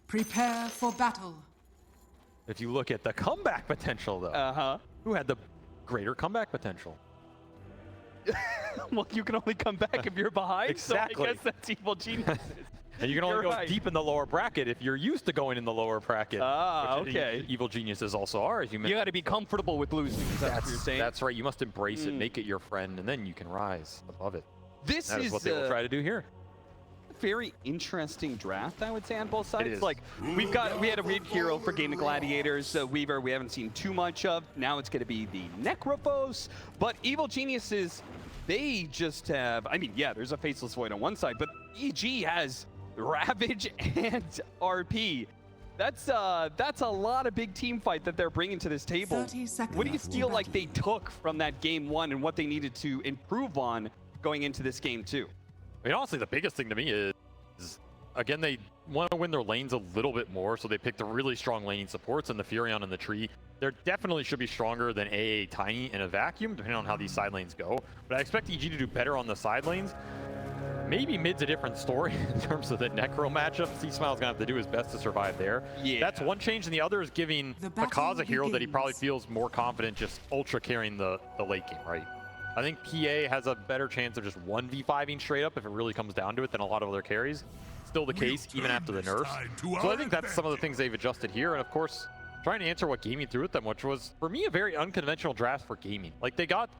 Prepare for battle. If you look at the comeback potential, though, who had the greater comeback potential? Well, you can only come back if you're behind. Exactly. So I guess that's Evil Geniuses. And you can only You're go right. deep in the lower bracket if you're used to going in the lower bracket. Ah, which okay. Evil Geniuses also are, as you You mentioned. got to be comfortable with losing. Is that what you're saying? That's right. You must embrace it, make it your friend, and then you can rise above it. This That is what they will try to do here. very interesting draft, I would say, on both sides. is. Like, we had a red hero for Gaimin Gladiators, Weaver we haven't seen too much of. Now it's going to be the Necrophos, but Evil Geniuses, they just have, I mean, yeah, there's a Faceless Void on one side, but EG has Ravage and RP. That's a lot of big team fight that they're bringing to this table. 30 seconds What do you to feel like battle. they took from that game one and what they needed to improve on going into this game two? I mean, honestly, the biggest thing to me is again, they want to win their lanes a little bit more, so they picked the really strong laning supports, and the Furion and the Tree. They definitely should be stronger than AA Tiny in a vacuum, depending on how these side lanes go. But I expect EG to do better on the side lanes. Maybe mid's a different story in terms of the Necro matchup. C-Smile's going to have to do his best to survive there. Yeah. That's one change, and the other is giving The battle Pakazs a hero that he begins. probably feels more confident just ultra carrying the late game, right? I think PA has a better chance of just 1v5ing straight up if it really comes down to it than a lot of other carries. Still the case even after the nerfs. So I think that's some of the things they've adjusted here. And of course, trying to answer what Gaming threw at them, which was, for me, a very unconventional draft for Gaming. Like, they got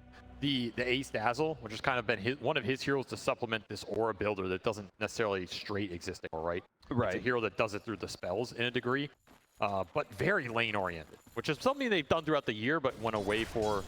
the Ace Dazzle, which has kind of been one of his heroes to supplement this aura builder that doesn't necessarily straight exist anymore, right? Right. It's a hero that does it through the spells in a degree, but very lane oriented, which is something they've done throughout the year, but went away from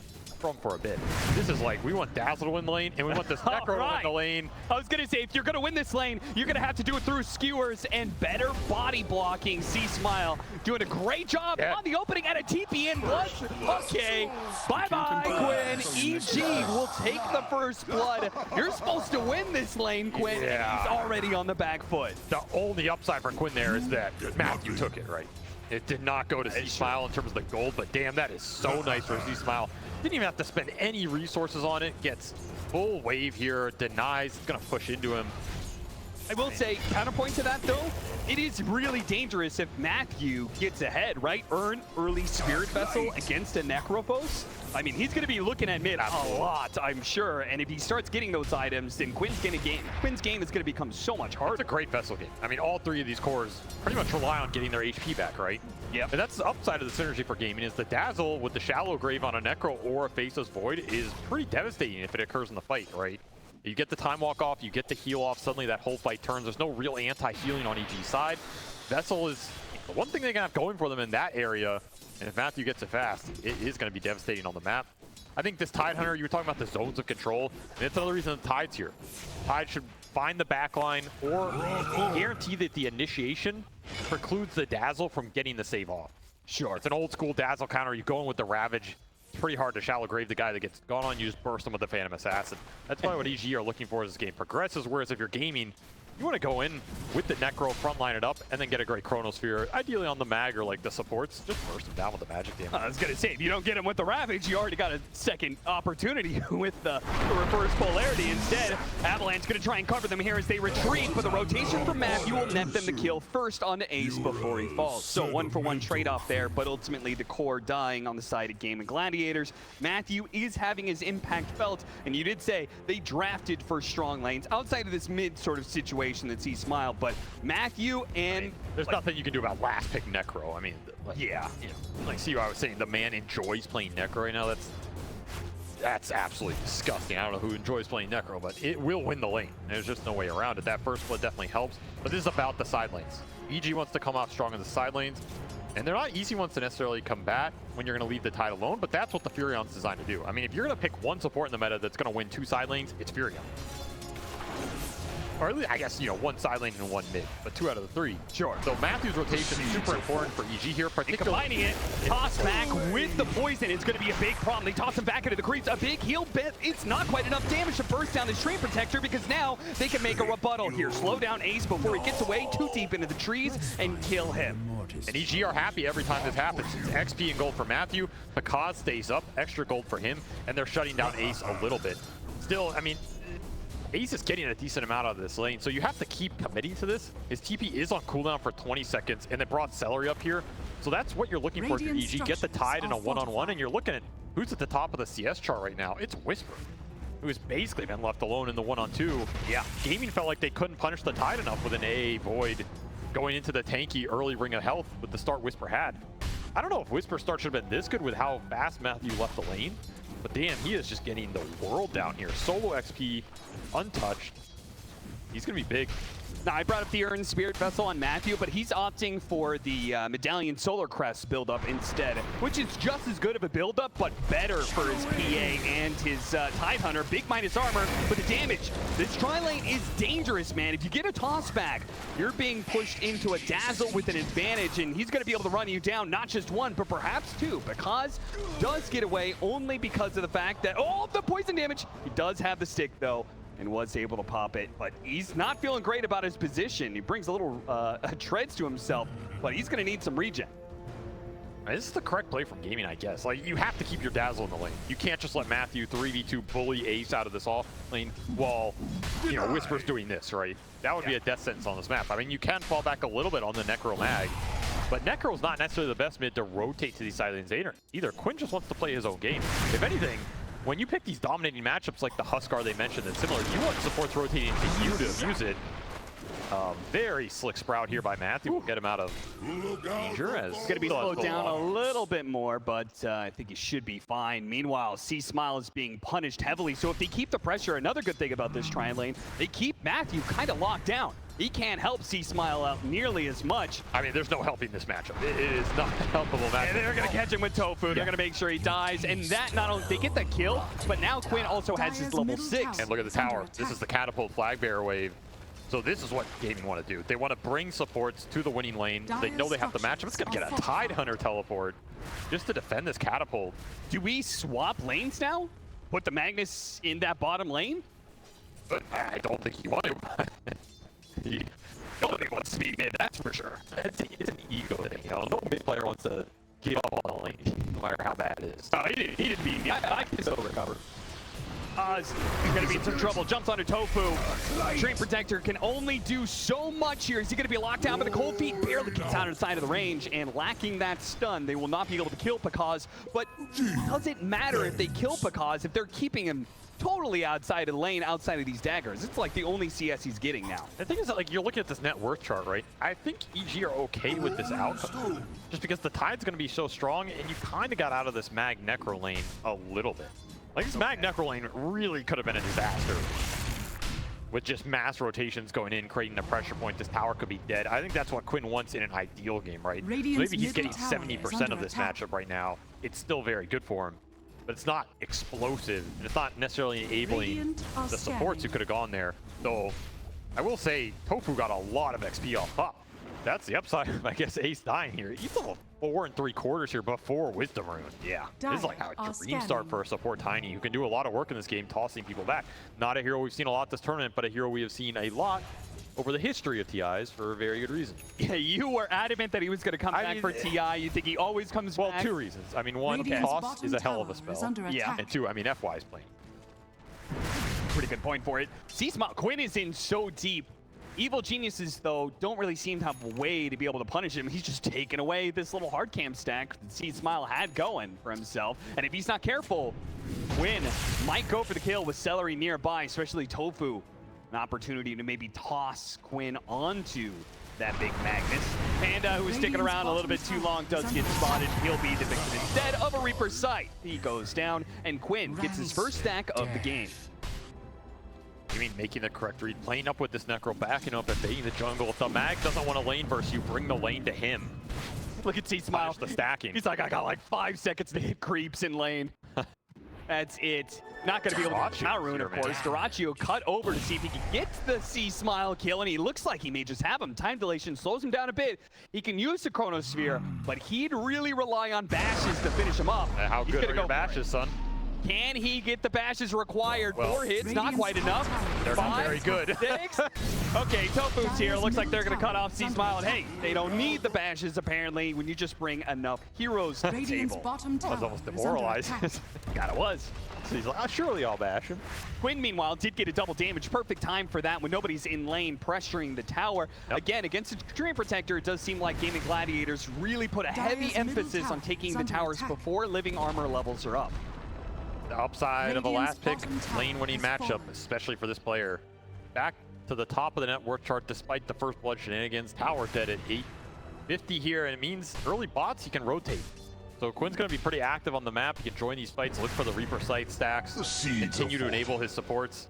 for a bit. This is like, we want Dazzle to win the lane, and we want this Necro to win the lane. I was going to say, if you're going to win this lane, you're going to have to do it through skewers and better body blocking. C-Smile doing a great job on the opening and a TP in blood. Okay, bye-bye, Quinn. EG will take the first blood. You're supposed to win this lane, Quinn. Yeah. He's already on the back foot. The only upside for Quinn there is that Matthew took it, right? It did not go to C-Smile in terms of the gold, but damn, that is so nice for C-Smile. Didn't even have to spend any resources on it. Gets full wave here, denies, it's gonna push into him. I will say, counterpoint to that though, it is really dangerous if Matthew gets ahead, right? Earn early Spirit Vessel against a Necrophos. I mean, he's going to be looking at mid a lot, I'm sure. And if he starts getting those items, then Quinn's game is going to become so much harder. It's a great Vessel game. I mean, all three of these cores pretty much rely on getting their HP back, right? Yep. And that's the upside of the synergy for Gaming, is the Dazzle with the Shallow Grave on a Necro or a Faceless Void is pretty devastating if it occurs in the fight, right? You get the time walk off, you get the heal off, suddenly that whole fight turns. There's no real anti-healing on EG's side. Vessel is the one thing they can have going for them in that area, and if Matthew gets it fast, it is going to be devastating on the map. I think this Tide Hunter, you were talking about the zones of control, and it's another reason the Tide's here. Tide should find the backline or guarantee that the initiation precludes the Dazzle from getting the save off. Sure. It's an old school Dazzle counter. You go in with the Ravage. It's pretty hard to Shallow Grave the guy that gets gone on. You just burst him with the Phantom Assassin. That's probably what EG are looking for as this game progresses, whereas if you're Gaming, you want to go in with the Necro, frontline it up, and then get a great Chronosphere, ideally on the mag or like the supports. Just burst him down with the magic damage. I was going to say, if you don't get him with the Ravage, you already got a second opportunity with the reverse polarity. Instead, Avalanche going to try and cover them here as they retreat, but the rotation from Matthew will net them the kill first on Ace before he falls. So 1-for-1 trade-off there, but ultimately the core dying on the side of Gaimin Gladiators. Matthew is having his impact felt, and you did say they drafted for strong lanes outside of this mid sort of situation that C-Smile, but Matthew and there's nothing you can do about last pick Necro. I mean, like, yeah, you know, like see what I was saying, the man enjoys playing Necro right now. That's absolutely disgusting. I don't know who enjoys playing Necro, but it will win the lane. There's just no way around it. That first blood definitely helps, but this is about the side lanes. EG wants to come out strong in the side lanes, and they're not easy ones to necessarily combat when you're going to leave the Tide alone, but that's what the Furion's designed to do. I mean, if you're going to pick one support in the meta that's going to win two side lanes, it's Furion. Or at least, I guess, you know, one side lane and one mid, but 2 out of the 3. Sure. So Matthew's rotation is super important for EG here, particularly. Combining it, toss back with the poison is going to be a big problem. They toss him back into the creeps. A big heal bit. It's not quite enough damage to burst down the Stream Protector because now they can make a rebuttal here. Slow down Ace before he gets away too deep into the trees and kill him. And EG are happy every time this happens. It's XP and gold for Matthew. Pakazs stays up, extra gold for him, and they're shutting down Ace a little bit. Still, I mean, Ace is getting a decent amount out of this lane, so you have to keep committing to this. His TP is on cooldown for 20 seconds, and they brought Seleri up here. So that's what you're looking for if you're EG. Get the Tide in a one-on-one, and you're looking at who's at the top of the CS chart right now. It's Wisper, who has basically been left alone in the one-on-two. Yeah, Gaimin felt like they couldn't punish the Tide enough with an AA Void going into the tanky early ring of health with the start Wisper had. I don't know if Wisper start should have been this good with how fast Matthew left the lane, but damn, he is just getting the world down here. Solo XP, untouched. He's gonna be big. Now, I brought up the Urn Spirit Vessel on Matthew, but he's opting for the Medallion Solar Crest build-up instead, which is just as good of a build-up, but better for his PA and his Tide Hunter. Big minus armor, but the damage. This tri-lane is dangerous, man. If you get a toss back, you're being pushed into a dazzle with an advantage, and he's going to be able to run you down, not just one, but perhaps two. Pakazs does get away only because of the fact that, oh, the poison damage. He does have the stick, though, and was able to pop it, but he's not feeling great about his position. He brings a little treads to himself, but he's gonna need some regen. This is the correct play from Gaimin, I guess. Like, you have to keep your dazzle in the lane. You can't just let Matthew 3v2 bully Ace out of this off lane while, you know, Wisper's doing this, right? That would be a death sentence on this map. I mean, you can fall back a little bit on the Necro Mag, but Necro's not necessarily the best mid to rotate to these side lanes either. Quinn just wants to play his own game. If anything, when you pick these dominating matchups like the Huskar they mentioned that's similar, you want supports rotating to you to abuse it. Very slick sprout here by Matthew. We'll get him out of danger. As it's going to be slowed down a little bit more, but I think he should be fine. Meanwhile, C-Smile is being punished heavily, so if they keep the pressure, another good thing about this tri lane, they keep Matthew kind of locked down. He can't help C-Smile out nearly as much. I mean, there's no helping this matchup. It is not a helpable matchup. And they're going to catch him with tOfu. They're going to make sure he dies. And that not only, they get the kill, but now Quinn also has his level 6. And look at the tower. This is the catapult flag bearer wave. So this is what Gaimin want to do. They want to bring supports to the winning lane. They know they have the matchup. It's going to get a Tide Hunter teleport just to defend this catapult. Do we swap lanes now? Put the Magnus in that bottom lane? But I don't think he wanted to. He only wants to be mid, that's for sure. It's an ego thing, you know. No mid player wants to give up on the lane, no matter how bad it is. Oh, he didn't beat me. I can still recover. He's going to be in some trouble. Jumps onto tOfu. Train Protector can only do so much here. Is he going to be locked down by the cold feet? Barely gets out of the side of the range, and lacking that stun, they will not be able to kill Pakazs. But does it matter if they kill Pakazs if they're keeping him totally outside of the lane, outside of these daggers? It's like the only CS he's getting now. The thing is that, like, you're looking at this net worth chart, right? I think EG are okay with this outcome, just because the Tide's going to be so strong, and you kind of got out of this Mag Necro lane a little bit. Like, this Mag Necro lane really could have been a disaster. With just mass rotations going in, creating a pressure point, this tower could be dead. I think that's what Quinn wants in an ideal game, right? So maybe he's getting 70% of this matchup right now. It's still very good for him, but it's not explosive, and it's not necessarily enabling the supports who could have gone there. So I will say tOfu got a lot of XP off top. That's the upside of, I guess, Ace dying here. He's level 4 3/4 here before Wisdom Rune. Yeah, this is like how a dream start for a support Tiny, who can do a lot of work in this game, tossing people back. Not a hero we've seen a lot this tournament, but a hero we have seen a lot over the history of TIs for a very good reason. Yeah, you were adamant that he was going to come back for TI. You think he always comes back? Well, 2 reasons. I mean, 1, toss is a hell of a spell. Yeah. And 2, I mean, FY is playing. Pretty good point for it. C-Smile, Quinn is in so deep. Evil Geniuses, though, don't really seem to have a way to be able to punish him. He's just taken away this little hard cam stack that C-Smile had going for himself. And if he's not careful, Quinn might go for the kill with Seleri nearby, especially tOfu. An opportunity to maybe toss Quinn onto that big Magnus. Panda, who is sticking around a little bit too long, does get spotted. He'll be the victim instead of a Reaper's Sight. He goes down, and Quinn gets his first stack of the game. You mean making the correct read, playing up with this Necro, backing up and baiting the jungle. If the Mag doesn't want to lane burst, you bring the lane to him. Look at C-Smile. The stacking. He's like, I got like 5 seconds to hit creeps in lane. That's it. Not going to be able to power rune, of course. Dyrachyo cut over to see if he can get the C-Smile kill, and he looks like he may just have him. Time dilation slows him down a bit. He can use the Chronosphere, but he'd really rely on bashes to finish him up. How good are your bashes, son? Can he get the bashes required? 4 hits, not quite enough. They're not very good. 6. Okay, tOfu's here. Looks like they're going to cut off C-Smile. And hey, they don't need the bashes, apparently, when you just bring enough heroes to the table. I was almost demoralized. God, it was. So he's like, oh, surely I'll bash him. Quinn, meanwhile, did get a double damage. Perfect time for that when nobody's in lane pressuring the tower. Yep. Again, against a Dream Protector, it does seem like Gaimin Gladiators really put a heavy emphasis on taking the towers before living armor levels are up. The upside of the last pick, lane-winning matchup, especially for this player. Back to the top of the net worth chart despite the first blood shenanigans. Tower dead at 850 here, and it means early bots he can rotate. So Quinn's going to be pretty active on the map. He can join these fights, look for the Reaper site stacks, continue to enable his supports.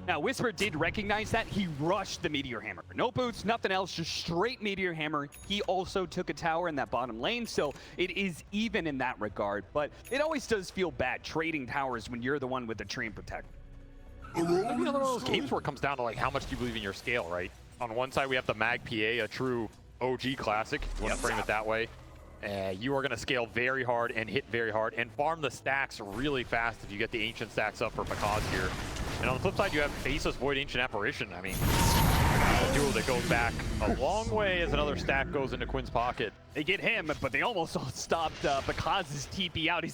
Now, Wisper did recognize that. He rushed the Meteor Hammer. No boots, nothing else, just straight Meteor Hammer. He also took a tower in that bottom lane, so it is even in that regard. But it always does feel bad trading towers when you're the one with the Dream Protector. Maybe another one of those games where it comes down to like how much do you believe in your scale, right? On one side, we have the Mag PA, a true OG classic. You want to frame it that way. You are going to scale very hard and hit very hard and farm the stacks really fast if you get the Ancient stacks up for Pakazs here. And on the flip side, you have Faceless Void Ancient Apparition. I mean, a duo that goes back a long way as another stack goes into Quinn's pocket. They get him, but they almost stopped Pakazs' TP out.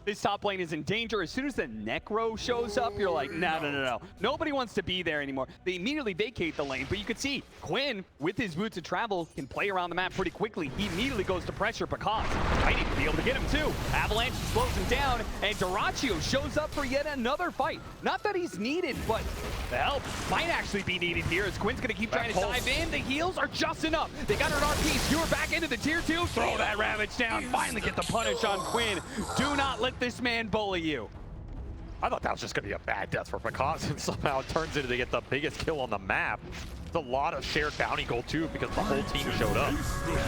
This top lane is in danger. As soon as the Necro shows up, you're like, no. Nobody wants to be there anymore. They immediately vacate the lane, but you could see Quinn, with his boots of travel, can play around the map pretty quickly. He immediately goes to pressure Pakazs. Might even be able to get him too. Avalanche slows him down, and dyrachyo shows up for yet another fight. Not that he's needed, but the help might actually be needed here as Quinn's going to keep trying to dive in. The heals are just enough. They got an RP. Skewer back into the tier 2. Throw that Ravage down. Finally get the punish on Quinn. Do not let this man bully you. I thought that was just going to be a bad death for Pakazs, and somehow it turns into they get the biggest kill on the map. It's a lot of shared bounty gold too because the whole team showed up.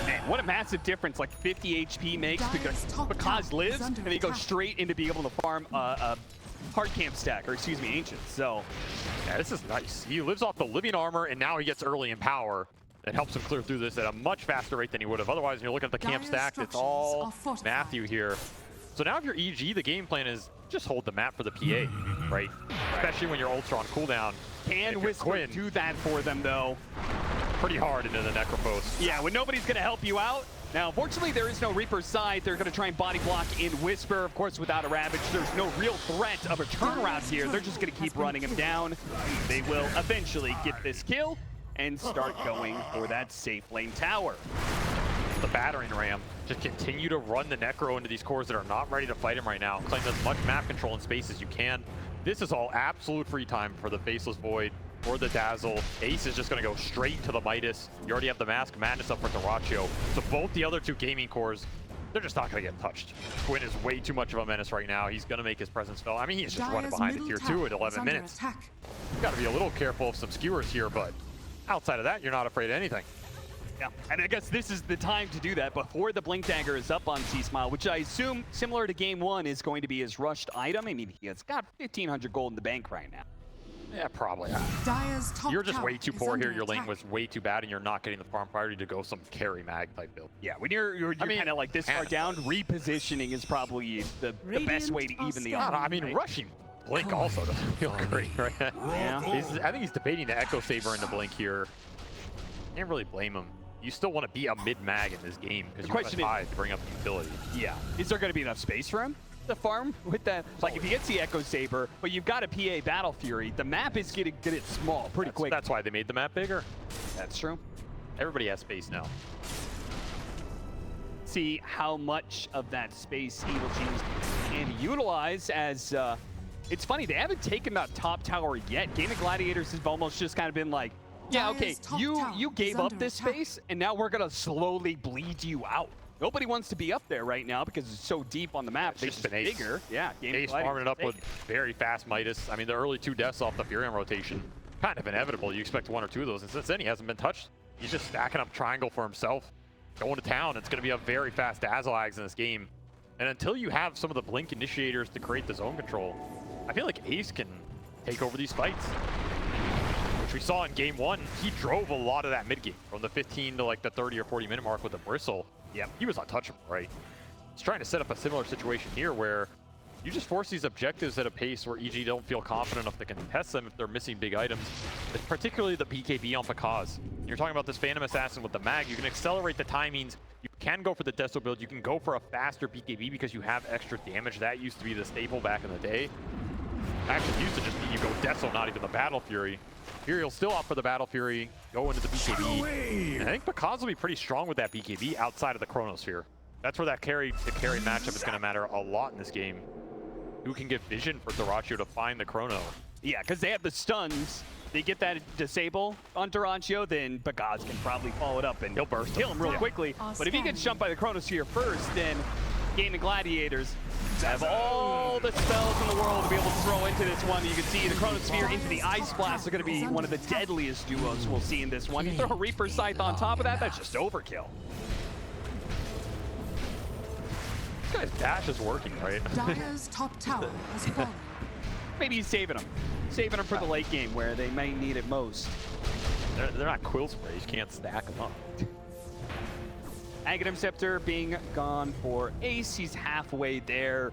Man, what a massive difference like 50 HP makes because Pakazs lives and he goes straight into being able to farm a hard camp stack, or excuse me, Ancient. So yeah, this is nice. He lives off the living armor and now he gets early in power. It helps him clear through this at a much faster rate than he would have. Otherwise, when you're looking at the camp stack, it's all Matthew here. So now if you're EG, the game plan is just hold the map for the PA, right? Especially when you're ultra on cooldown. Can Wisper do that for them, though? Pretty hard into the Necropost. Yeah, when nobody's going to help you out. Now, unfortunately, there is no Reaper's side. They're going to try and body block in Wisper. Of course, without a Ravage, there's no real threat of a turnaround here. They're just going to keep running him down. They will eventually get this kill and start going for that safe lane tower. The battering ram. Just continue to run the Necro into these cores that are not ready to fight him right now. Claim as much map control and space as you can. This is all absolute free time for the Faceless Void or the Dazzle. Ace is just going to go straight to the Midas. You already have the Mask Madness up for dyrachyo. So both the other two gaming cores, they're just not going to get touched. Quinn is way too much of a menace right now. He's going to make his presence felt. I mean, he's just running behind the tier 2 at 11 minutes. You've got to be a little careful of some skewers here, but outside of that, you're not afraid of anything. Yeah, and I guess this is the time to do that before the Blink Dagger is up on C-Smile, which I assume, similar to Game 1, is going to be his rushed item. I mean, he has got 1,500 gold in the bank right now. Yeah, probably. You're just way too poor here. Your lane was way too bad, and you're not getting the farm priority to go some carry mag type build. Yeah, when you're kind of like this far down, repositioning is probably the best way to even the odds. I mean, right? Rushing Blink also doesn't feel great, right? Yeah. I think he's debating the Echo Saber into Blink here. Can't really blame him. You still want to be a mid-mag in this game because you want to try to bring up the utility. Yeah. Is there going to be enough space for him to farm with that? Like, if he gets the Echo Saber, but you've got a PA Battle Fury, the map is getting small pretty quick. That's why they made the map bigger. That's true. Everybody has space now. See how much of that space Evil Genius can utilize as... it's funny, they haven't taken that top tower yet. Gaimin Gladiators have almost just kind of been like, yeah, okay, you gave up this space, and now we're going to slowly bleed you out. Nobody wants to be up there right now because it's so deep on the map. It's just been bigger. Yeah, Ace farming it up with very fast Midas. I mean, the early 2 deaths off the Furion rotation, kind of inevitable. You expect 1 or 2 of those, and since then he hasn't been touched. He's just stacking up triangle for himself. Going to town, it's going to be a very fast Dazzle Ags in this game. And until you have some of the Blink initiators to create the zone control, I feel like Ace can take over these fights. Which we saw in Game 1, he drove a lot of that mid game from the 15 to like the 30 or 40 minute mark with the Bristle. Yeah, he was untouchable, right? He's trying to set up a similar situation here where you just force these objectives at a pace where EG don't feel confident enough to contest them if they're missing big items, particularly the BKB on Pakazs. You're talking about this Phantom Assassin with the mag. You can accelerate the timings. You can go for the Deso build. You can go for a faster BKB because you have extra damage. That used to be the staple back in the day. Actually, used to just be you go Deso, not even the Battle Fury. Here, you'll still opt for the Battle Fury, go into the BKB. And I think Pakazs will be pretty strong with that BKB outside of the Chronosphere. That's where that carry matchup is going to matter a lot in this game. Who can get vision for dyrachyo to find the Chrono? Yeah, because they have the stuns. They get that disable on dyrachyo, then Pakazs can probably follow it up and He'll burst kill him real quickly. But if he gets jumped by the Chronosphere first, then Gaimin Gladiators have all the spells in the world to be able to throw into this one. You can see the Chronosphere into the Ice Blast are going to be one of the deadliest duos we'll see in this one. You throw a Reaper Scythe on top of that, that's just overkill. This guy's dash is working, right? Dyer's top tower has fallen. Maybe he's saving them. Saving them for the late game where they may need it most. They're not quill sprays, you can't stack them up. Aghanim Scepter being gone for Ace, he's halfway there.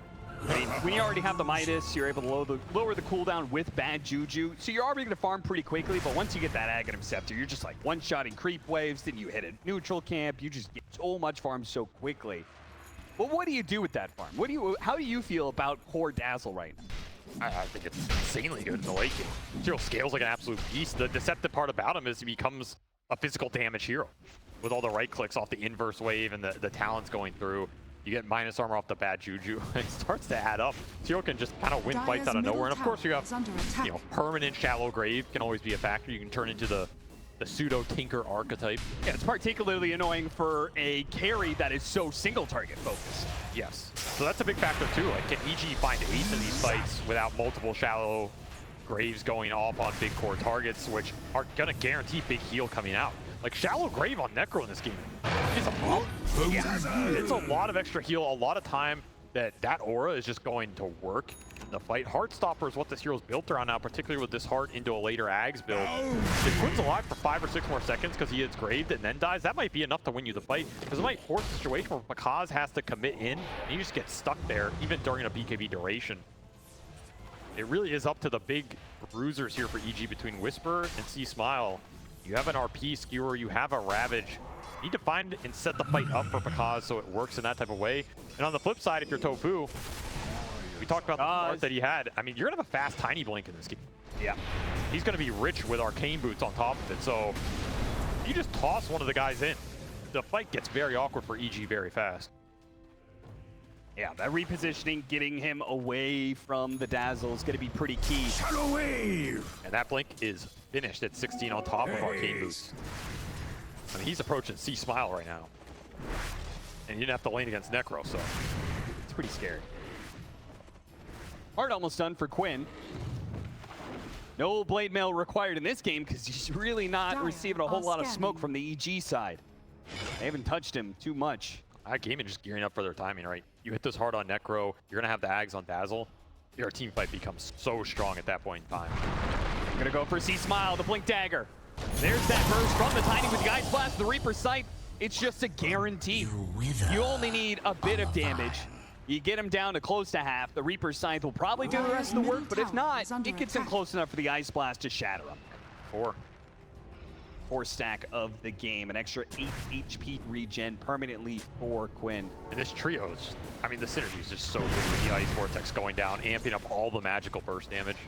I mean, when you already have the Midas, you're able to lower the cooldown with bad Juju, so you're already going to farm pretty quickly, but once you get that Aghanim Scepter, you're just like one-shotting creep waves, then you hit a neutral camp, you just get so much farm so quickly. But what do you do with that farm? How do you feel about core Dazzle right now? I think it's insanely good in the late game. Zero scales like an absolute beast. The deceptive part about him is he becomes a physical damage hero. With all the right clicks off the inverse wave and the talents going through, you get minus armor off the bad Juju. It starts to add up. Zero can just kind of win fights out of nowhere. And of course you have, permanent shallow grave can always be a factor. You can turn into the pseudo tinker archetype. Yeah, it's particularly annoying for a carry that is so single target focused. Yes. So that's a big factor too. Like, can EG find ace in these fights without multiple shallow graves going off on big core targets, which are gonna guarantee big heal coming out? Like, shallow grave on Necro in this game is a problem. Yeah. It's a lot of extra heal, a lot of time that aura is just going to work in the fight. Heartstopper is what this hero's built around now, particularly with this heart into a later Ags build. If Quinn's alive for 5 or 6 more seconds because he hits graved and then dies, that might be enough to win you the fight, because it might force a situation where Pakazs has to commit in and you just get stuck there even during a BKB duration. It really is up to the big bruisers here for EG between Wisper and C-Smile. You have an RP skewer, you have a Ravage. You need to find and set the fight up for Pakazs so it works in that type of way. And on the flip side, if you're tOfu, we talked about the art that he had. I mean, you're gonna have a fast tiny blink in this game. Yeah. He's gonna be rich with arcane boots on top of it. So you just toss one of the guys in. The fight gets very awkward for EG very fast. Yeah, that repositioning, getting him away from the Dazzle is going to be pretty key. Shadow Wave! And that blink is finished at 16 on top of arcane boots. I mean, he's approaching C-Smile right now. And you didn't have to lane against Necro, so it's pretty scary. Art almost done for Quinn. No blade mail required in this game because he's really not receiving a whole lot of smoke from the EG side. They haven't touched him too much. Gaimin just gearing up for their timing, right? You hit this hard on Necro, you're gonna have the Ags on Dazzle. Your team fight becomes so strong at that point in time. Gonna go for C-Smile, the Blink Dagger. There's that burst from the Tiny with the Ice Blast, the Reaper Sight. It's just a guarantee. You only need a bit of damage. You get him down to close to half. The Reaper Scythe will probably do the rest of the work, but if not, it gets him close enough for the Ice Blast to shatter him. 4 stack of the game, an extra 8 HP regen permanently for Quinn. And this trio is, I mean, the synergy is just so good with the Ice Vortex going down, amping up all the magical burst damage.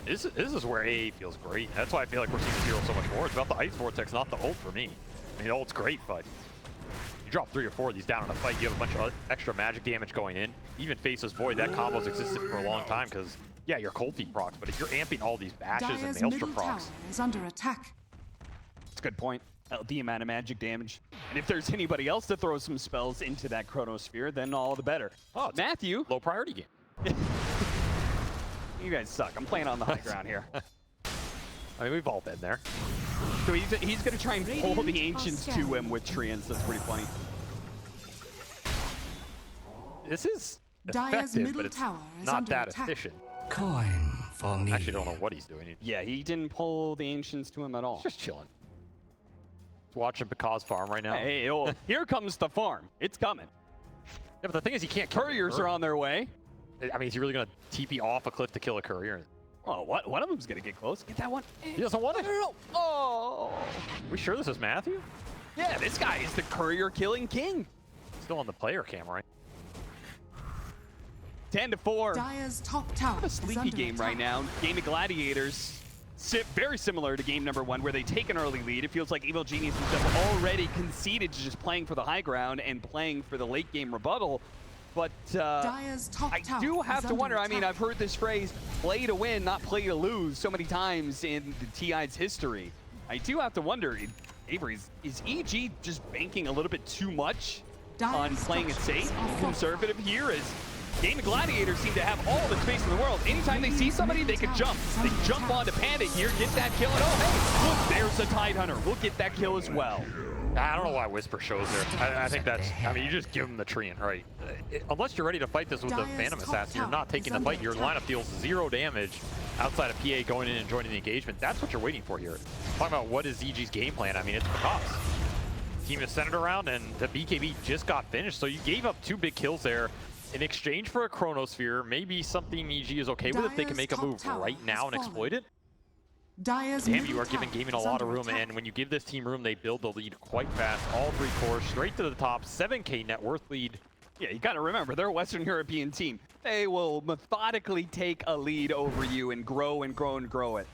This is where AA feels great. That's why I feel like we're seeing this hero so much more. It's about the Ice Vortex, not the ult for me. I mean, the ult's great, but you drop 3 or 4 of these down in a fight, you have a bunch of extra magic damage going in. Even Faceless Void, that combo's existed for a long time because, yeah, your Colty procs, but if you're amping all these bashes and Maelstrom procs. Is under attack. That's a good point. The amount of magic damage. And if there's anybody else to throw some spells into that Chronosphere, then all the better. Oh, it's Matthew. Low priority game. You guys suck. I'm playing on the high ground here. I mean, we've all been there. So he's going to try and pull the Ancients to him with Treants. That's pretty funny. This is Dyer's effective, middle but it's tower is not under that attack. efficient. Coin for me. I actually don't know what he's doing. He's Yeah, he didn't pull the Ancients to him at all. just chilling. He's watching Pakazs farm right now. Hey, oh, here comes the farm. It's coming. Yeah, but the thing is, he can't kill Couriers are on their way. I mean, is he really going to TP off a cliff to kill a courier? Oh, what? One of them's gonna get close. Get that one. He doesn't want it. No. Oh. We sure this is Matthew? Yeah, this guy is the courier killing king. Still on the player cam, right? 10-4. Dire's top tower A is sleepy under game attack. right now. Gaimin Gladiators, very similar to game number 1, where they take an early lead. It feels like Evil Genius have already conceded to just playing for the high ground and playing for the late game rebuttal. But Dire's top I tower do have is to under I mean, attack. I've heard this phrase, play to win, not play to lose, so many times in the TI's history. I do have to wonder, Avery, is EG just banking a little bit too much on playing it safe and conservative here? As Gaimin Gladiators seem to have all the space in the world. Anytime they see somebody, they can jump. They jump onto Panda here, get that kill, and oh, hey, look, there's a Tidehunter. We'll get that kill as well. I don't know why Wisper shows there. I think that's, I mean, you just give him the treant, right? Unless you're ready to fight this with the Phantom Assassin, you're not taking the fight. Your lineup deals 0 damage outside of PA going in and joining the engagement. That's what you're waiting for here. Talking about what is EG's game plan, I mean, it's Pakazs. Team is centered around, and the BKB just got finished, so you gave up 2 big kills there in exchange for a Chronosphere. Maybe something EG is okay with if they can make a move right now and exploit it. Dire's Damn, middle you are giving tower Gaimin a is lot of under room, attack. and when you give this team room, they build the lead quite fast. All 3 cores, straight to the top, 7K net worth lead. Yeah, you got to remember, they're a Western European team. They will methodically take a lead over you and grow and grow and grow it.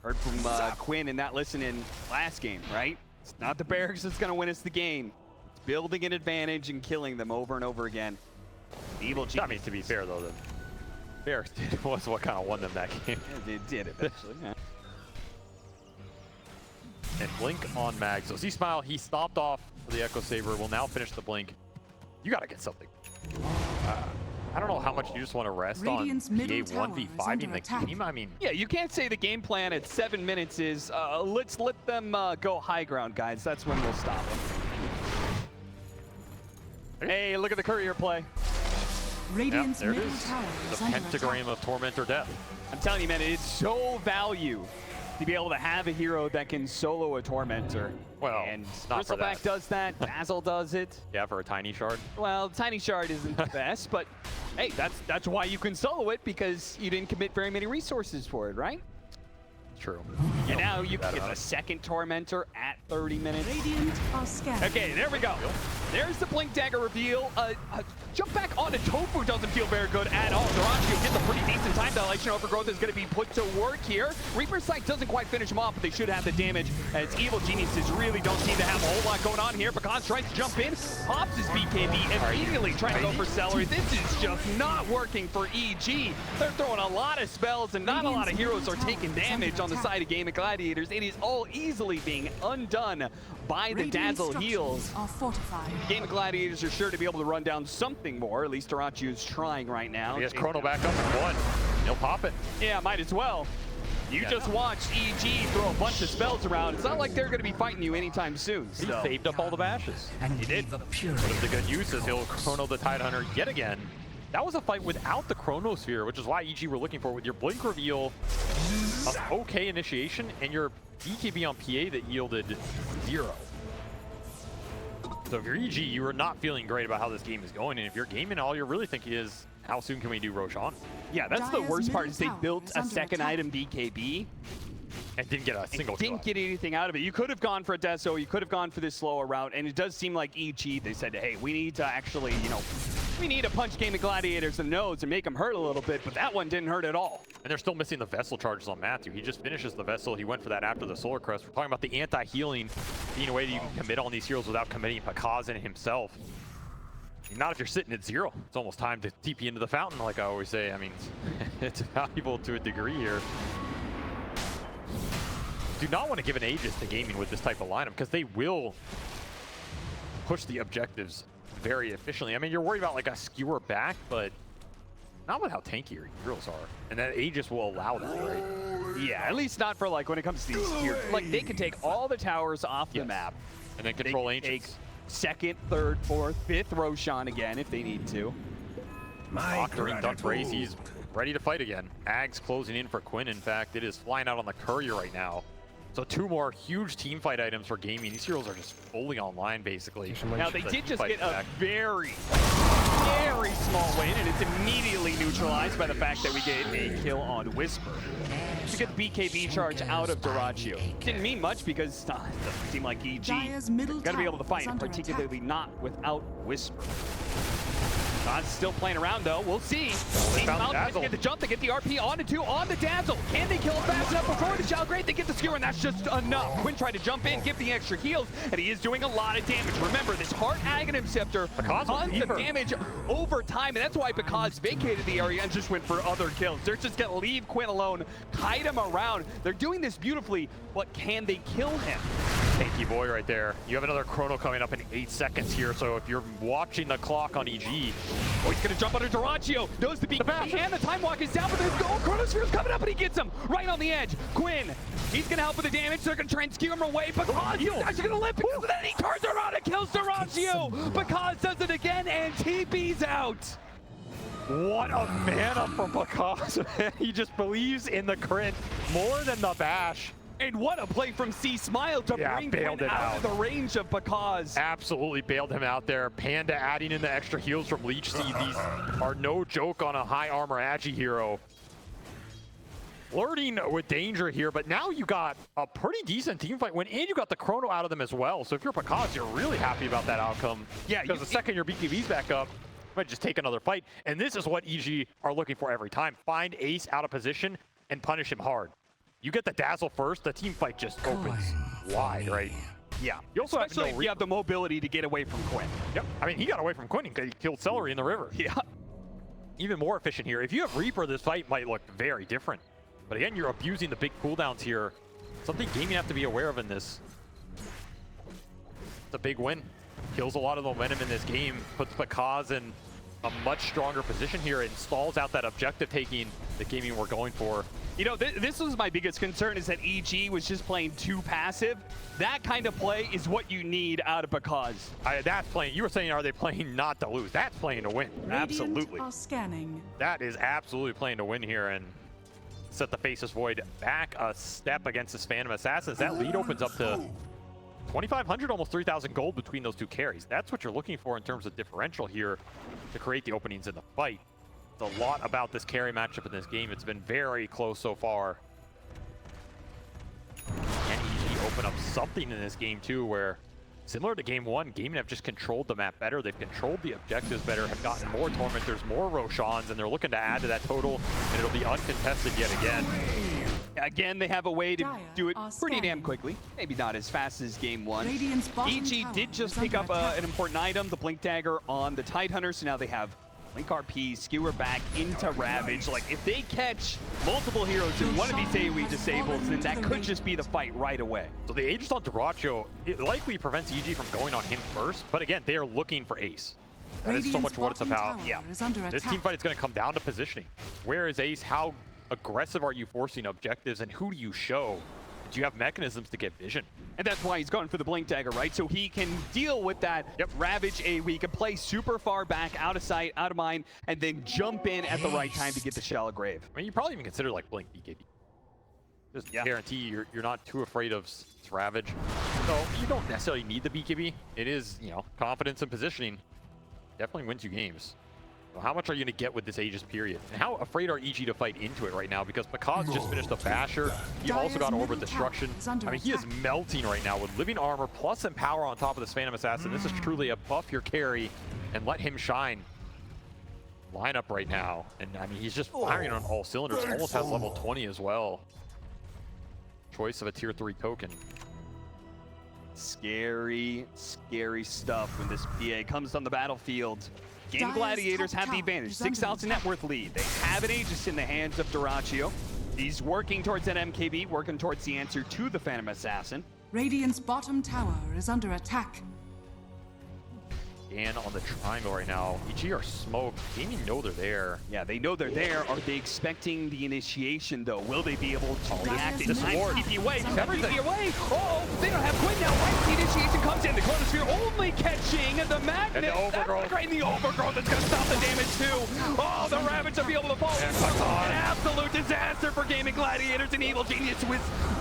Heard from Quinn in that listen-in last game, right? It's not the barracks that's going to win us the game. It's building an advantage and killing them over and over again. Evil Genius. I mean, to be fair, though, the Bears was what kind of won them that game. Yeah, they did eventually, yeah. And Blink on Mag. So Z-Smile, he stopped off for the Echo Saber, will now finish the Blink. You got to get something. I don't know how much you just want to rest Radiant's on PA middle tower is 1v5 under in the attack. game. I mean, Yeah, you can't say the game plan at 7 minutes is, let's let them go high ground, guys. That's when we'll stop them. Hey, look at the courier play. Radiant's there it middle is. tower The is under pentagram attack. of Torment or Death. I'm telling you, man, it's so value to be able to have a hero that can solo a Tormentor. Well, and not for Bristleback that. does that, Dazzle does it. Yeah, for a tiny shard. Well, Tiny Shard isn't the best, but hey, that's why you can solo it, because you didn't commit very many resources for it, right? True. And now you that can get about a it. second Tormentor at 30 minutes. Radiant are scared. Okay, there we go. There's the Blink Dagger reveal. Jump back onto tOfu doesn't feel very good at all. Dyrachyo gets a pretty decent time dilation. Overgrowth is going to be put to work here. Reaper's Sight doesn't quite finish him off, but they should have the damage, as Evil Geniuses really don't seem to have a whole lot going on here. Pakazs tries to jump in, pops his BKB, immediately trying to go for Seleri. This is just not working for EG. They're throwing a lot of spells, and not a lot of heroes are taking damage on the side of Gaimin Gladiators. It is all easily being undone by the Radiant Dazzle structures heals. are fortified. Gaimin Gladiators are sure to be able to run down something more. At least Dyrachyo is trying right now. He has Chrono back up in 1. He'll pop it. Yeah, might as well. You Yeah, just no. watched EG throw a bunch of spells around. It's not like they're going to be fighting you anytime soon. He So. saved up all the bashes. And He did. leave a pure Put him to good use as he'll Chrono the Tidehunter yet again. That was a fight without the Chronosphere, which is why EG were looking for with your Blink reveal, an okay initiation, and your BKB on PA that yielded 0. So if you're EG, you are not feeling great about how this game is going, and if you're gaming, all you're really thinking is, how soon can we do Roshan? Yeah, that's the Dire's worst part middle is they tower built is a under second attack. item BKB. And didn't get a single kill. Didn't get anything out of it. You could have gone for a Deso, you could have gone for this slower route, and it does seem like EG, they said, hey, we need to actually, we need to punch Gaimin Gladiators in the nose and make them hurt a little bit, but that one didn't hurt at all. And they're still missing the Vessel charges on Matthew. He just finishes the Vessel. He went for that after the Solar Crest. We're talking about the anti-healing being a way that you can commit on these heroes without committing Pakazs in himself. Not if you're sitting at 0. It's almost time to TP into the fountain, like I always say. I mean, it's valuable to a degree here. Do not want to give an Aegis to Gaimin with this type of lineup, because they will push the objectives very efficiently. I mean, you're worried about like a skewer back, but not with how tanky your heroes are. And that Aegis will allow that, right? Yeah, at least not for like when it comes to these tiers. Like they can take all the towers off the Yes. map. And then They control can take Ancients. second, third, fourth, fifth Roshan again if they need to. my Octarine Duck Race, he's gratitude. ready to fight again. Ags closing in for Quinn. In fact, it is flying out on the courier right now. So 2 more huge team fight items for Gaimin. These heroes are just fully online, basically. Now they The did team just fight get a back. very very small win, and it's immediately neutralized by the fact that we get a kill on Wisper. To get the BKB charge out of dyrachyo. Didn't mean much because it doesn't seem like EG Dire's middle gotta be able to tower is fight, under particularly attack. not without Wisper. Pakazs still playing around though. We'll see. Team found Mount Dazzle. get the jump. They get the RP on the 2 on the Dazzle. Can they kill him fast enough before the Shell Grade? They get the skewer, and that's just enough. Quinn tried to jump in, give the extra heals, and he is doing a lot of damage. Remember, this Heart Aghanim Scepter tons of damage over time, and that's why Pakazs vacated the area and just went for other kills. They're just gonna leave Quinn alone, kite him around. They're doing this beautifully, but can they kill him? Tanky boy right there. You have another chrono coming up in 8 seconds here, so if you're watching the clock on EG, Oh, he's gonna jump under dyrachyo. Knows the BKB and the time walk is down, but there's no chronosphere's coming up and he gets him right on the edge. Quinn, he's gonna help with the damage. They're gonna try and skew him away. Pakazs is actually gonna live because of that. He turns around and kills dyrachyo. Pakazs does it again and TP's out. what a mana from Pakazs. He just believes in the crit more than the bash. And what a play from C Smile to bring bailed Quinn it out of out. the range of Pakazs. Absolutely bailed him out there. Panda adding in the extra heals from Leech Seed. These are no joke on a high armor Agi hero. Flirting with danger here, but now you got a pretty decent team fight win, and you got the chrono out of them as well. So if you're Pakazs, you're really happy about that outcome. Yeah, because the second your BKB's back up, you might just take another fight. And this is what EG are looking for every time. Find Ace out of position and punish him hard. You get the Dazzle first, the team fight just opens wide, right? Yeah, You also especially have if you have the mobility to get away from Quinn. Yep. I mean, he got away from Quinn because he killed Seleri in the river. Yeah. Even more efficient here. If you have Reaper, this fight might look very different. But again, you're abusing the big cooldowns here. Something Gaimin have to be aware of in this. It's a big win. Kills a lot of momentum in this game. Puts Pakazs in a much stronger position here. It stalls out that objective taking that Gaimin were going for. You know, this was my biggest concern, is that EG was just playing too passive. That kind of play is what you need out of Pakazs. That's playing. You were saying, are they playing not to lose? That's playing to win. Radiant Absolutely. are scanning. That is absolutely playing to win here and set the Faceless Void back a step against this Phantom Assassins. That lead opens up to 2,500, almost 3,000 gold between those two carries. That's what you're looking for in terms of differential here to create the openings in the fight. It's a lot about this carry matchup in this game. It's been very close so far. Can EG open up something in this game too, where similar to game one, Gaimin have just controlled the map better. They've controlled the objectives better, have gotten more Tormentors, more Roshans, and they're looking to add to that total, and it'll be uncontested yet again. Again, they have a way to Dire do it are pretty damn scanning. quickly. Maybe not as fast as game one. Radiant's bottom EG tower did just is pick under up attack. an important item, the Blink Dagger on the Tidehunter, so now they have Blink RP, Skewer back into Ravage. Like, if they catch multiple heroes in one of these AoE disables, then that could just be the fight right away. So the Aegis on dyrachyo, it likely prevents EG from going on him first, but again, they are looking for Ace. That is so Radiant's much what it's bottom about. tower Yeah, is under this attack. team fight is going to come down to positioning. Where is Ace? How aggressive are you forcing objectives, and who do you show? Do you have mechanisms to get vision? And that's why he's going for the Blink Dagger, right? So he can deal with that Ravage AoE. He can play super far back, out of sight, out of mind, and then jump in at the right time to get the Shallow Grave. I mean, you probably even consider like Blink BKB. Just guarantee you're not too afraid of Ravage. So you don't necessarily need the BKB. It is, you know, confidence and positioning. Definitely wins you games. So how much are you going to get with this Aegis period? And how afraid are EG to fight into it right now? Because Pakazs just finished the Basher. He also got Orb of Destruction. I mean, he is melting right now with Living Armor plus Empower on top of this Phantom Assassin. This is truly a buff your carry and let him shine lineup right now. And I mean, he's just firing on all cylinders. Almost has level 20 as well. Choice of a tier 3 token. Scary, scary stuff when this PA comes on the battlefield. Gaimin Dire's Gladiators top have the tower advantage. is under 6,000 net worth lead. They have an Aegis in the hands of dyrachyo. He's working towards that MKB, working towards the answer to the Phantom Assassin. Radiant's bottom tower is under attack. And on the triangle right now, EG are smoked. Gaimin know they're there. Yeah, they know they're there. Are they expecting the initiation, though? Will they be able to react in this time? ward. TP away. Everything. TP away. Oh, they don't have Quinn now. Right, the initiation comes in. The Chronosphere only catching the Magnet. And the Overgrowth. That's the Overgrowth that's going to stop the damage, too. Oh, the Ravage will be able to fall. An absolute disaster for Gaimin Gladiators and Evil Genius.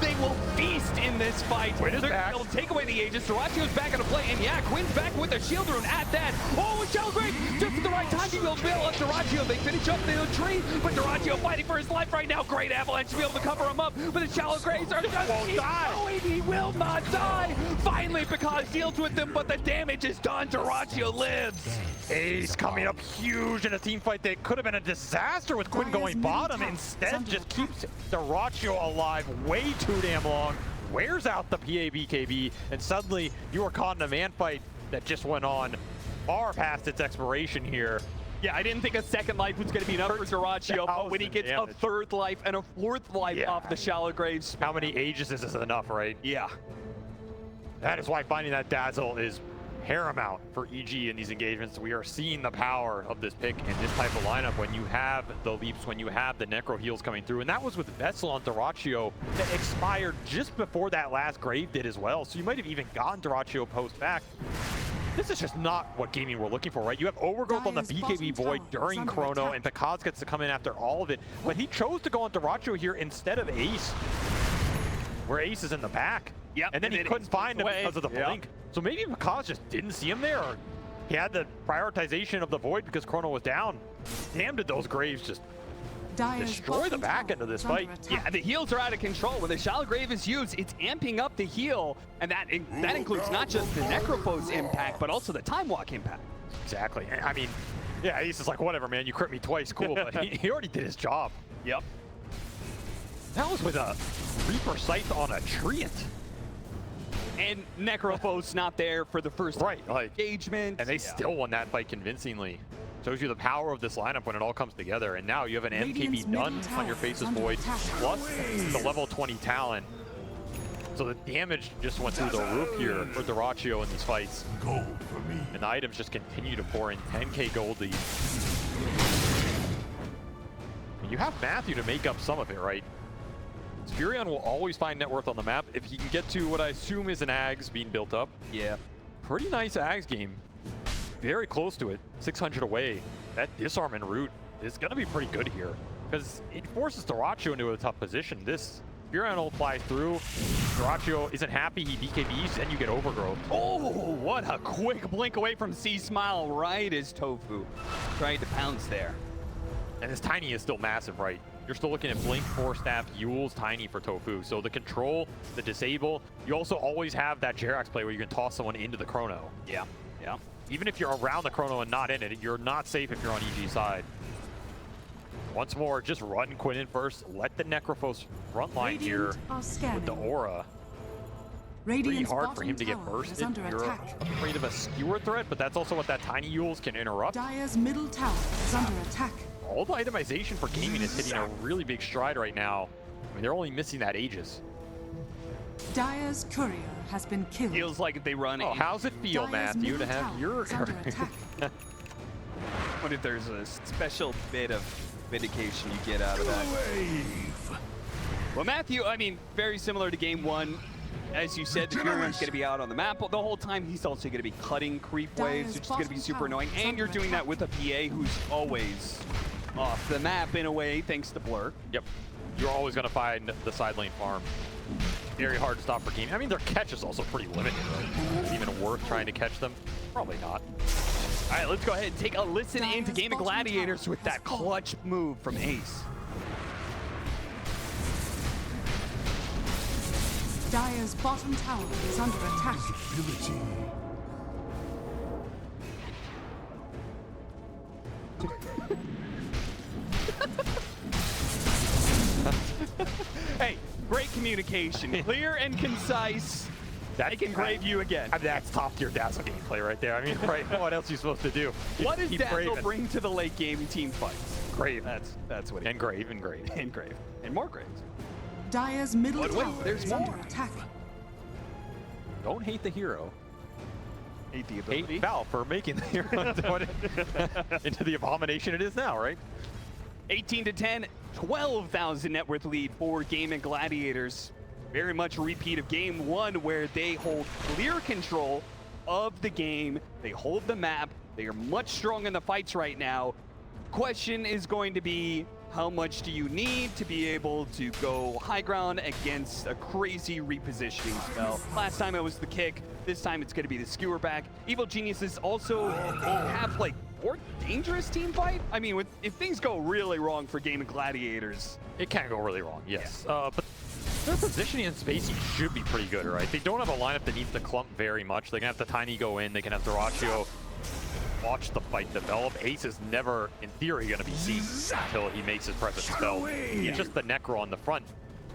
They will feast in this fight. Quinn is back. They'll take away the Aegis. dyrachyo's back into play. And yeah, Quinn's back with the Shield Rune at that. Oh, and Shellgrave just at the right time. He will bail on dyrachyo. They finish up the tree, but dyrachyo fighting for his life right now. Great avalanche to be able to cover him up, but the shallow graves are just won't die. going. He will not die. Finally, Pakazs deals with them, but the damage is done. Dyrachyo lives. Ace coming up huge in a team fight that could have been a disaster with Quinn going bottom. Instead, just keeps dyrachyo alive way too damn long. Wears out the PA-BKB, and suddenly you are caught in a man fight that just went on far past its expiration here. Yeah, I didn't think a second life was going to be enough for dyrachyo, but when he gets a third life and a fourth life off the shallow graves. How many ages is this enough, right? Yeah. That is why finding that dazzle is paramount for EG in these engagements. We are seeing the power of this pick in this type of lineup when you have the leaps, when you have the necro heals coming through. And that was with Vessel on dyrachyo that expired just before that last grave did as well. So you might have even gotten dyrachyo post back. This is just not what gaming we're looking for, right? You have overgrowth on the BKB Void during Chrono, and Pakazs gets to come in after all of it. But he chose to go on dyrachyo here instead of Ace, where Ace is in the back. Yep. And then he couldn't find him because of the blink. So maybe Pakazs just didn't see him there, or he had the prioritization of the Void because Chrono was down. Damn, did those Graves just destroy the back end of this fight. Yeah, the heals are out of control. When the shallow grave is used, it's amping up the heal, and that includes not just the necropose impact, but also the time walk impact. Exactly. I mean, yeah, Ace is like, whatever, man, you crit me twice, cool, but he already did his job. Yep. That was with a Reaper Scythe on a Treant. And Necrophos not there for the first engagement. And they still won that fight convincingly. Shows you the power of this lineup when it all comes together. And now you have an MKB done on your Face's Void, plus the level 20 talent. So the damage just went through the roof here for dyrachyo in these fights. Gold for me. And the items just continue to pour in. 10k gold lead. You have Matthew to make up some of it, right? Furion will always find net worth on the map if he can get to what I assume is an Ags being built up. Yeah. Pretty nice Ags game. Very close to it. 600 away. That disarm en route is going to be pretty good here because it forces dyrachyo into a tough position. This Furion will fly through. dyrachyo isn't happy. He BKBs and you get overgrowth. Oh, what a quick blink away from C-Smile right as tOfu tried to pounce there. And this Tiny is still massive, right? You're still looking at Blink, 4-staff, Yule's Tiny for tOfu. So the control, the disable, you also always have that Jerax play where you can toss someone into the Chrono. Yeah, yeah. Even if you're around the Chrono and not in it, you're not safe if you're on EG's side. Once more, just run Quinn in first. Let the Necrophos front line here with the aura. Pretty hard for him to get bursted. You're afraid of a skewer threat, but that's also what that Tiny Yules can interrupt. Dire's middle tower is under attack. All the itemization for gaming is hitting a really big stride right now. I mean, they're only missing that Aegis. Dire's courier has been killed. Feels like if they run. Oh, how's it feel, Matthew, to have your courier? What if there's a special bit of vindication you get out of that? Well, Matthew, I mean, very similar to game one. As you said, the Furion's going to be out on the map the whole time. He's also going to be cutting creep waves, which is going to be super annoying. And you're doing that with a PA who's always off the map in a way, thanks to Blur. Yep. You're always going to find the side lane farm. Very hard to stop for game. I mean, their catch is also pretty limited, right? Is it even worth trying to catch them? Probably not. All right, let's go ahead and take a listen into Gaimin Gladiators with that clutch move from Ace. Dire's bottom tower is under attack. Hey, great communication. Clear and concise. They can grave you again. I mean, that's top tier Dazzle gameplay right there. I mean, right, what else are you supposed to do? What does Dazzle bring to the late game team fights? Grave. That's what he and grave and grave. And grave. And more graves. Dire's middle tower there's is more. under attack. Don't hate the hero. Hate the ability. Hate Val for making the hero into the abomination it is now, right? 18-10, 12,000 net worth lead for Gaimin Gladiators. Very much a repeat of game one where they hold clear control of the game. They hold the map. They are much stronger in the fights right now. Question is going to be, how much do you need to be able to go high ground against a crazy repositioning spell? Last time it was the kick, this time it's going to be the skewer back. Evil Geniuses also have like more dangerous team fight. I mean, if things go really wrong for Gaimin Gladiators, it can go really wrong, yes. But their positioning in spacing should be pretty good, right? They don't have a lineup that needs to clump very much. They can have the Tiny go in, they can have dyrachyo watch the fight develop. Ace is never, in theory, going to be seen until he makes his presence felt. It's just the Necro on the front.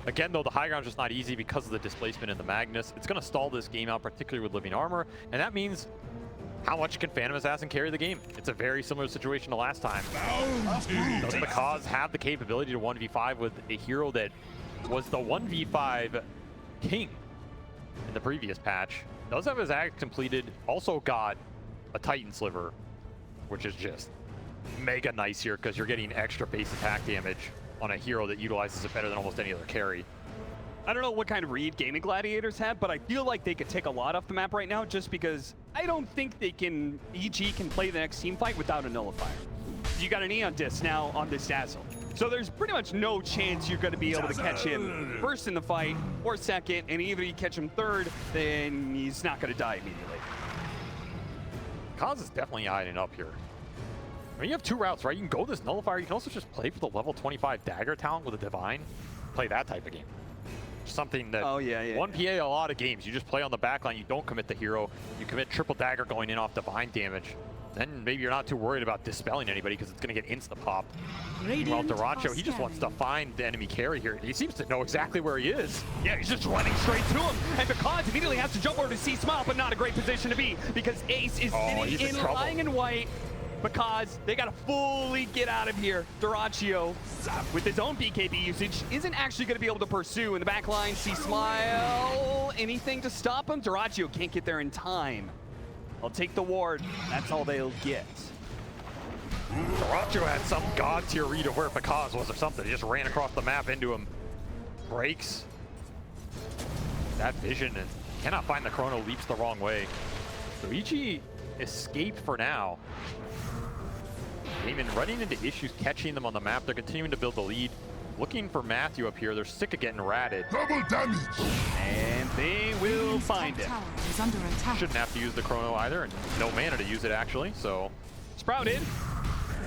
Again, though, the high ground's just not easy because of the displacement in the Magnus. It's going to stall this game out, particularly with Living Armor, and that means how much can Phantom Assassin carry the game? It's a very similar situation to last time. Does Pakazs have the capability to 1v5 with a hero that was the 1v5 king in the previous patch? Does have his act completed, also got a Titan Sliver, which is just mega nice here because you're getting extra base attack damage on a hero that utilizes it better than almost any other carry. I don't know what kind of read Gaimin Gladiators have, but I feel like they could take a lot off the map right now just because I don't think they can, EG can play the next team fight without a nullifier. You got an Eon Disc now on this Dazzle. So there's pretty much no chance you're going to be able to catch him first in the fight or second, and even if you catch him third, then he's not going to die immediately. Pakazs is definitely eyeing it up here. I mean, you have two routes, right? You can go this nullifier. You can also just play for the level 25 dagger talent with a divine. Play that type of game. Something that 1PA a lot of games. You just play on the backline. You don't commit the hero. You commit triple dagger going in off divine damage. Then maybe you're not too worried about dispelling anybody because it's going to get insta-pop. Meanwhile, dyrachyo, he just wants to find the enemy carry here. He seems to know exactly where he is. Yeah, he's just running straight to him. And Pakazs immediately has to jump over to see Smile, but not a great position to be because Ace is sitting in lying in white. Pakazs, they got to fully get out of here. Dyrachyo, with his own BKB usage, isn't actually going to be able to pursue in the back line. See Smile, anything to stop him? Dyrachyo can't get there in time. I'll take the ward. That's all they'll get. Dyrachyo had some god tier read of where Pakazs was or something. He just ran across the map into him. Breaks that vision and cannot find the chrono, leaps the wrong way. So EG escaped for now. Gaimin running into issues, catching them on the map. They're continuing to build the lead. Looking for Matthew up here. They're sick of getting ratted. Double damage. And they will find it. Shouldn't have to use the chrono either, and no mana to use it actually, so. Sprouted,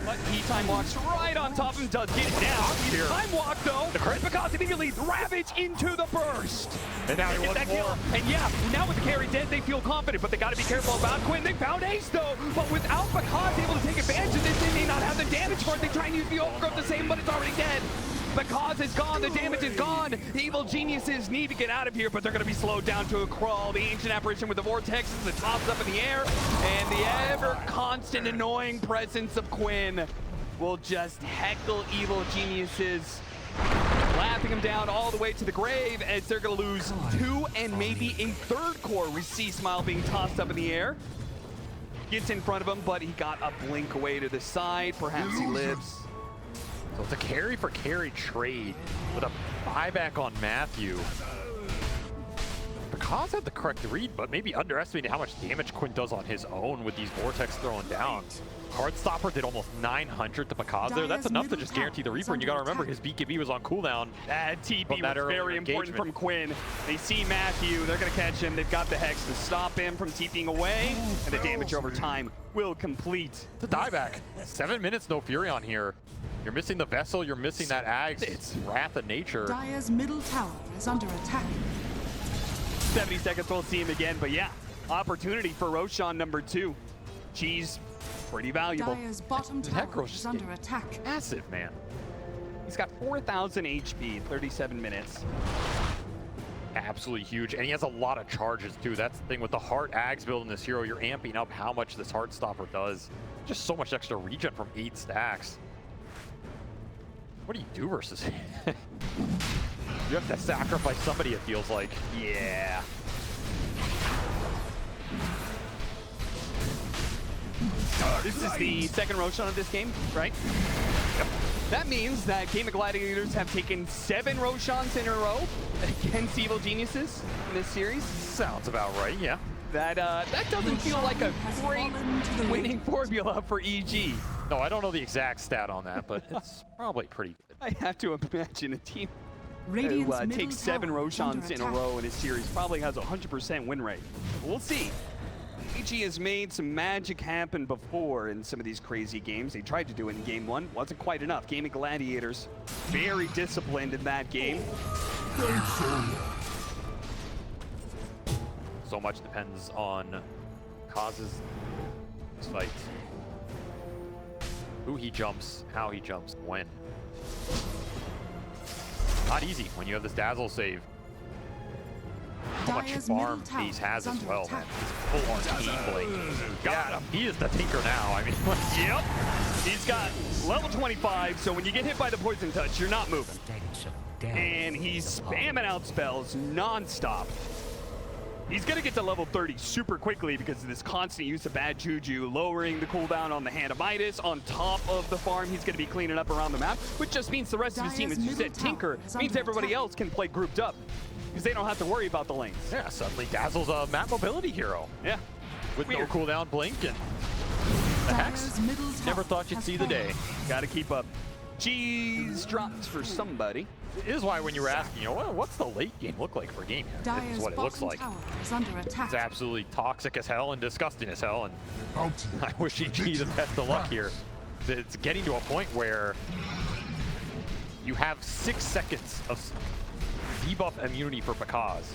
but he time walks right on top of him, does get it down. He time walk though, Pakazs immediately ravage into the burst. And now he wants that more. Kill. And yeah, now with the carry dead, they feel confident, but they gotta be careful about Quinn. They found Ace though, but without Pakazs able to take advantage of this, they may not have the damage for it. They try and use the overgrowth the same, but it's already dead. Pakazs is gone, the damage is gone. The Evil Geniuses need to get out of here, but they're gonna be slowed down to a crawl. The Ancient Apparition with the Vortexes, the tops up in the air, and the ever-constant annoying presence of Quinn will just heckle Evil Geniuses, laughing them down all the way to the grave as they're gonna lose 2 and maybe a 3rd core. We see Smile being tossed up in the air. Gets in front of him, but he got a blink away to the side. Perhaps he lives. So it's a carry for carry trade with a buyback on Matthew. Pakazs had the correct read, but maybe underestimated how much damage Quinn does on his own with these Vortex throwing down. Heartstopper did almost 900 to Pakazs there. That's enough to just guarantee the Reaper, and you gotta remember his BKB was on cooldown. That TP was very important from Quinn. They see Matthew, they're gonna catch him. They've got the Hex to stop him from TPing away, and the damage over time will complete. The dieback. 7 minutes, no Fury on here. You're missing the Vessel, you're missing that Ags. It's Wrath of Nature. Dire's middle tower is under attack. 70 seconds, we'll see him again, but yeah, opportunity for Roshan number 2. Cheese, pretty valuable. Dire's bottom tower is under attack. Massive, man. He's got 4,000 HP, 37 minutes. Absolutely huge, and he has a lot of charges too. That's the thing with the Heart Ags build in this hero, you're amping up how much this Heartstopper does. Just so much extra regen from 8 stacks. What do you do versus him? You have to sacrifice somebody, it feels like. Yeah. This is the second Roshan of this game, right? Yep. That means that Gaimin Gladiators have taken 7 Roshans in a row against Evil Geniuses in this series. Sounds about right, yeah. That doesn't feel like a great winning formula for EG. No, I don't know the exact stat on that, but it's probably pretty good. I have to imagine a team Radiant's who middle takes 7 tower is under Roshans in a attack. row in a series probably has a 100% win rate. We'll see. AG has made some magic happen before in some of these crazy games. They tried to do it in game 1, wasn't quite enough. Gaimin Gladiators, very disciplined in that game. So much depends on Pakazs' fights. Who he jumps, how he jumps, when. Not easy when you have this Dazzle save. How much Dyer's farm middle tower Ace has is as under well, attack. man. Full arcane blade. Got him. He is the Tinker now. I mean, Yep. He's got level 25, so when you get hit by the poison touch, you're not moving. And he's spamming out spells non-stop. He's going to get to level 30 super quickly because of this constant use of bad juju, lowering the cooldown on the Hand of Midas. On top of the farm, he's going to be cleaning up around the map, which just means the rest of his team, as you said, Tinker, means everybody else can play grouped up because they don't have to worry about the lanes. yeah, suddenly Dazzle's a map mobility hero Yeah. with Weird. no cooldown blink and the hex. Dyer's middle tower Never thought you'd has see the fallen. day. Got to keep up. Cheese drops for somebody. It is why when you were asking, you know, what's the late game look like for Gaimin? This Dyer's is what it looks bottom like. tower is under attack. It's absolutely toxic as hell and disgusting as hell, and Bounty. I wish EG the best of luck here. It's getting to a point where you have 6 seconds of debuff immunity for Pakazs.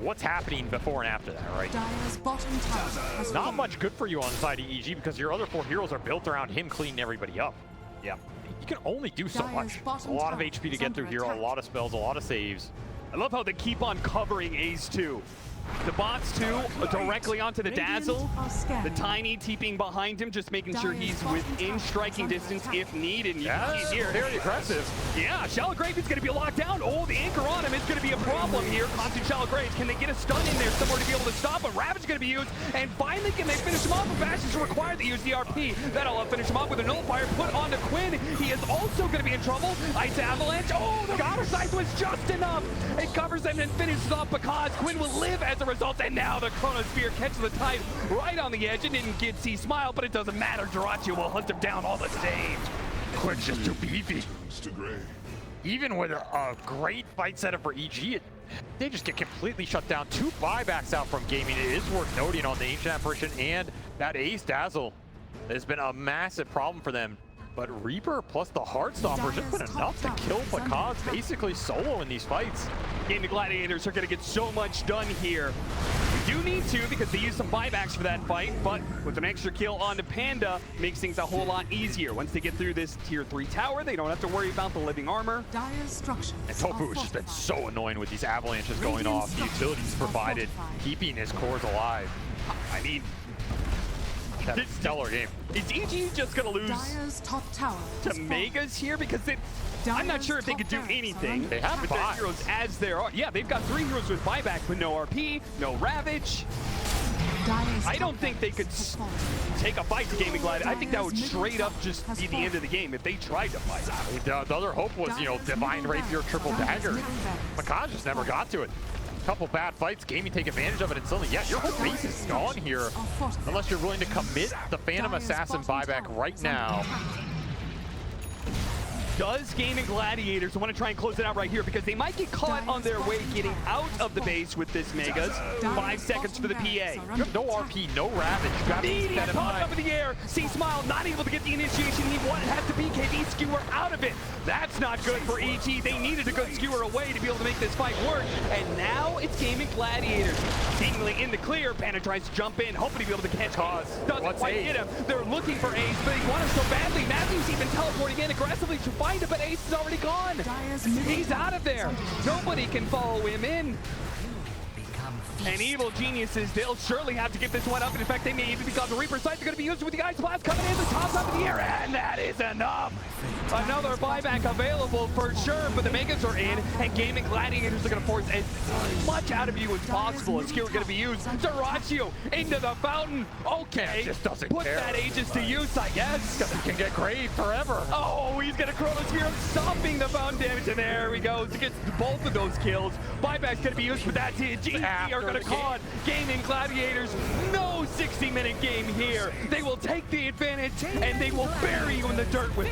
What's happening before and after that, right? Dyer's bottom tower has Not fallen. much good for you on the side of EG because your other 4 heroes are built around him cleaning everybody up. Yeah. You can only do so Dyer's much. A bottom lot of tower HP to is get through under here, a attack. lot of spells, a lot of saves. I love how they keep on covering Ace too. The bots too, directly onto the Radiant Dazzle. are scanning. The Tiny TPing behind him, just making sure Dyer's he's bottom within tower striking is under distance attack. if needed. And you Yeah, can see here, very aggressive. yeah, Shallow Grave is going to be locked down. Oh, the anchor on him is going to be a problem here. Constant Shallow Grave. Can they get a stun in there somewhere to be able to stop him? Ravage is going to be used. And finally, can they finish him off? But Bastion's required to use the RP. That'll finish him off with a nullifier put onto Quinn. He is also going to be in trouble. Ice Avalanche. Oh, the Goddess Ice was just enough. It covers him and finishes off Pakazs. Quinn will live as a result. And now the Chronosphere catches the tide right on the edge. It didn't get C Smile, but it doesn't matter. dyrachyo will hunt him down all the same. Quinn's just too beefy. Turns to gray. Even with a great fight setup for EG, they just get completely shut down. 2 buybacks out from Gaimin. It is worth noting on the Ancient Apparition and that Ace Dazzle. It's been a massive problem for them. But Reaper plus the Heartstopper has just been enough to kill Pakazs basically solo in these fights. Gaimin Gladiators are going to get so much done here. We do need to because they use some buybacks for that fight, but with an extra kill onto Panda makes things a whole lot easier. Once they get through this tier 3 tower, they don't have to worry about the living armor. Dyer's structures And tOfu are has just been fortified. so annoying with these avalanches going off. The utilities provided, keeping his cores alive. I mean, That's a stellar game. is EG just going to lose Dyer's top tower to has fallen. Megas here? Because I'm not sure if they could do anything They have with their 5. heroes as there are. Yeah, they've got 3 heroes with buyback, but no RP, no Ravage. Dyer's I don't top think they could has fallen. take a fight to Gaimin Gladiators. I think that would straight up just be the end of the game if they tried to fight. The other hope was, you know, Divine Rapier, triple dagger. Pakazs just never got to it. Couple bad fights, Gaimin take advantage of it, and suddenly, yeah, your whole base is gone here. Unless you're willing to commit the Phantom Assassin buyback right now. Does Gaimin Gladiators want to try and close it out right here? Because they might get caught on their way getting out of the base with this Megas. 5 seconds for the PA. You have no RP, no Ravage. You gotta keep Immediate that in pop mind. up in the air. C Smile not able to get the initiation he wanted. Has the BKB skewer out of it. That's not good for EG. They needed a good skewer away to be able to make this fight work. And now it's Gaimin Gladiators. Seemingly in the clear. Panda tries to jump in, hoping to be able to catch Pakazs. Doesn't What's quite Ace? get him. They're looking for Ace, but they want him so badly. Matthew's even teleporting in aggressively to find him, but Ace is already gone. Dyer's middle He's tower out of there. is under attack. Nobody can follow him in. And evil geniuses, they'll surely have to give this one up. And in fact, they may even because the Reaper sights are going to be used with the Ice Blast coming in the top of the air. And that is enough. Another buyback available for sure, but the Megas are in, and Gaimin Gladiators are going to force as much out of you as possible. A skill going to be used. dyrachyo into the fountain. Okay, Yeah, just doesn't put care. that Aegis to use, I guess. He can get Grave forever. Oh, he's going to Chronosphere, stopping the fountain damage, and there we go. To get both of those kills. Buyback's going to be used, but that's it. GG are going to call it. Gaimin Gladiators, no 60 3-minute game here. They will take the advantage and they will bury you in the dirt with